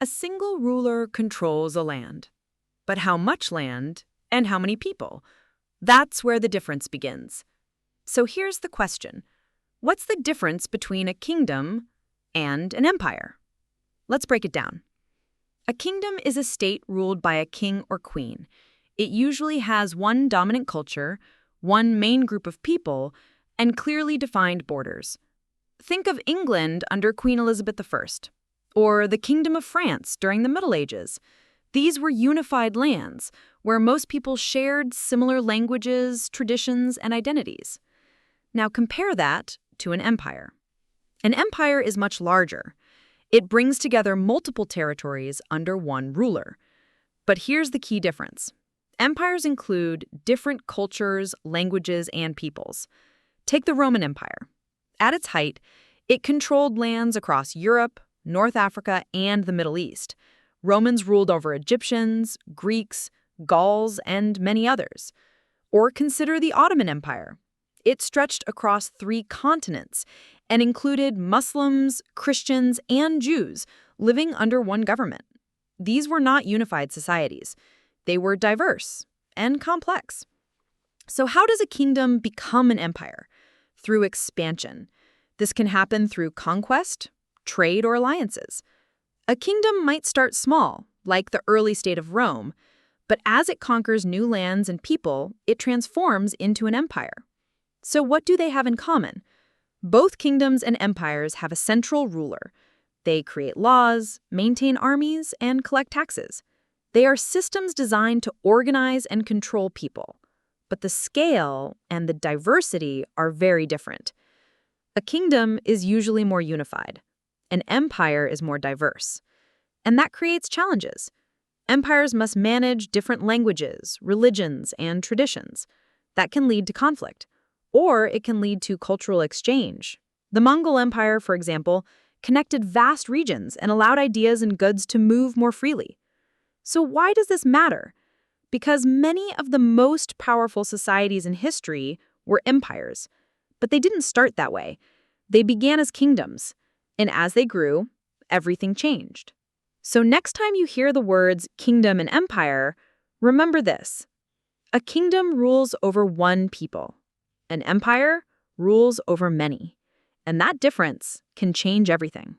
A single ruler controls a land. But how much land and how many people? That's where the difference begins. So here's the question. What's the difference between a kingdom and an empire? Let's break it down. A kingdom is a state ruled by a king or queen. It usually has one dominant culture, one main group of people, and clearly defined borders. Think of England under Queen Elizabeth I, or the Kingdom of France during the Middle Ages. These were unified lands where most people shared similar languages, traditions, and identities. Now compare that to an empire. An empire is much larger. It brings together multiple territories under one ruler. But here's the key difference. Empires include different cultures, languages, and peoples. Take the Roman Empire. At its height, it controlled lands across Europe, North Africa, and the Middle East. Romans ruled over Egyptians, Greeks, Gauls, and many others. Or consider the Ottoman Empire. It stretched across 3 continents and included Muslims, Christians, and Jews living under one government. These were not unified societies. They were diverse and complex. So how does a kingdom become an empire? Through expansion. This can happen through conquest, trade, or alliances. A kingdom might start small, like the early state of Rome, but as it conquers new lands and people, it transforms into an empire. So what do they have in common? Both kingdoms and empires have a central ruler. They create laws, maintain armies, and collect taxes. They are systems designed to organize and control people. But the scale and the diversity are very different. A kingdom is usually more unified. An empire is more diverse. And that creates challenges. Empires must manage different languages, religions, and traditions. That can lead to conflict. Or it can lead to cultural exchange. The Mongol Empire, for example, connected vast regions and allowed ideas and goods to move more freely. So why does this matter? Because many of the most powerful societies in history were empires. But they didn't start that way. They began as kingdoms. And as they grew, everything changed. So next time you hear the words kingdom and empire, remember this. A kingdom rules over one people. An empire rules over many. And that difference can change everything.